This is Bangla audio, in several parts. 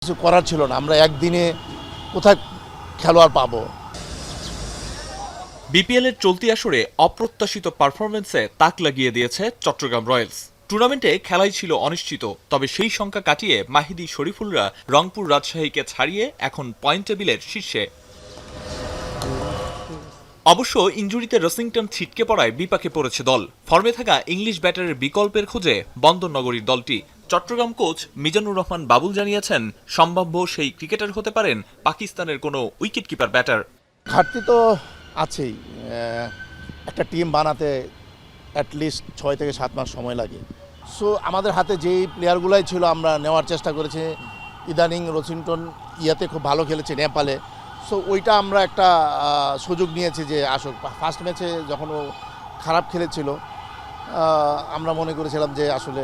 কিছু করার ছিল না, আমরা একদিনে কোথায় খেলোয়াড় পাবো। বিপিএল এর চলতি আসরে অপ্রত্যাশিত পারফরম্যান্সে তাক লাগিয়ে দিয়েছে চট্টগ্রাম রয়্যালস। টুর্নামেন্টে খেলাই ছিল অনিশ্চিত, তবে সেই সংখ্যা কাটিয়ে মাহিদী শরীফুলরা রংপুর রাজশাহীকে ছাড়িয়ে এখন পয়েন্ট টেবিলের শীর্ষে। অবশ্য ইনজুরিতে রসিংটন ছিটকে পড়ায় বিপাকে পড়েছে দল। ফর্মে থাকা ইংলিশ ব্যাটারের বিকল্পের খোঁজে বন্দরনগরীর দলটি। চট্টগ্রাম কোচ মিজানুর রহমান বাবুল জানিয়েছেন, সম্ভাব্য সেই ক্রিকেটার হতে পারেন পাকিস্তানের কোনো উইকেটকিপার ব্যাটার। ঘাটতি তো আছেই, একটা টিম বানাতে অ্যাটলিস্ট 6 থেকে 7 মাস সময় লাগে। সো আমাদের হাতে যেই প্লেয়ারগুলাই ছিল আমরা নেওয়ার চেষ্টা করেছি। ইদানিং রসিংটন খুব ভালো খেলেছে নেপালে। সো ওইটা আমরা একটা সুযোগ নিয়েছি যে আসুক। ফার্স্ট ম্যাচে যখন ও খারাপ খেলেছিল আমরা মনে করেছিলাম যে আসলে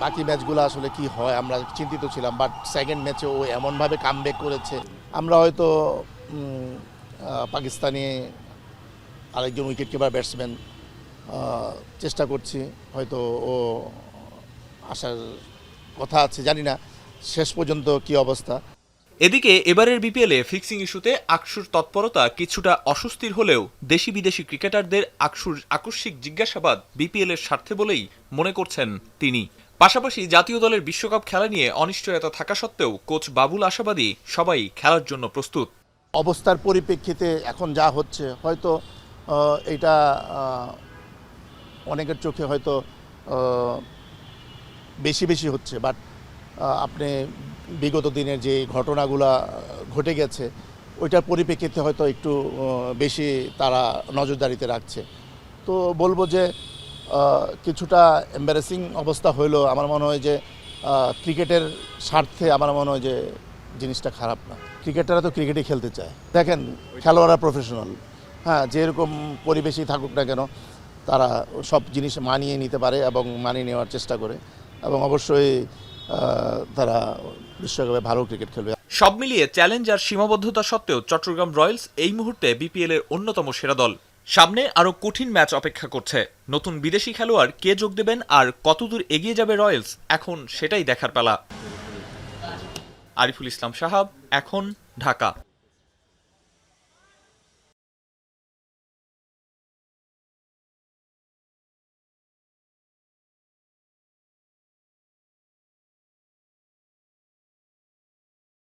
বাকি ম্যাচগুলো আসলে কি হয়, আমরা চিন্তিত ছিলাম। বাট সেকেন্ড ম্যাচে ও এমনভাবে কামব্যাক করেছে, আমরা হয়তো পাকিস্তানি আরেকজন উইকেট কিপার ব্যাটসম্যান চেষ্টা করছি, হয়তো ও আসার কথা আছে, জানি না শেষ পর্যন্ত কি অবস্থা। এদিকে এবারের বিপিএলে ফিক্সিং ইস্যুতে আকসুর তৎপরতা কিছুটা অস্বস্তির হলেও দেশি বিদেশি ক্রিকেটারদের আকসুর আকস্মিক জিজ্ঞাসাবাদ বিপিএল এর স্বার্থে বলেই মনে করছেন তিনি। পাশাপাশি জাতীয় দলের বিশ্বকাপ খেলা নিয়ে অনিশ্চয়তা থাকা সত্ত্বেও কোচ বাবুল আশাবাদী সবাই খেলার জন্য প্রস্তুত। অবস্থার পরিপ্রেক্ষিতে এখন যা হচ্ছে হয়তো এটা অনেকের চোখে হয়তো বেশি হচ্ছে, বাট আপনি বিগত দিনের যে ঘটনাগুলো ঘটে গেছে ওইটার পরিপ্রেক্ষিতে হয়তো একটু বেশি তারা নজরদারিতে রাখছে। তো বলবো যে কিছুটা এম্বারেসিং অবস্থা হইলেও আমার মনে হয় যে ক্রিকেটের স্বার্থে আমার মনে হয় যে জিনিসটা খারাপ না। ক্রিকেটাররা তো ক্রিকেটই খেলতে চায়। দেখেন, খেলোয়াড়রা প্রফেশনাল, হ্যাঁ, যেরকম পরিবেশই থাকুক না কেন তারা সব জিনিস মানিয়ে নিতে পারে এবং মানিয়ে নেওয়ার চেষ্টা করে, এবং অবশ্যই তারা বিশ্বকাপে ভালো ক্রিকেট খেলবে। সব মিলিয়ে চ্যালেঞ্জ আর সীমাবদ্ধতা সত্ত্বেও চট্টগ্রাম রয়্যালস এই মুহূর্তে বিপিএল এর অন্যতম সেরা দল। সামনে আরও কঠিন ম্যাচ অপেক্ষা করছে। নতুন বিদেশি খেলোয়াড় কে যোগ দেবেন আর কতদূর এগিয়ে যাবে রয়্যালস, এখন সেটাই দেখার পালা। আরিফুল ইসলাম সাহাব, এখন, ঢাকা।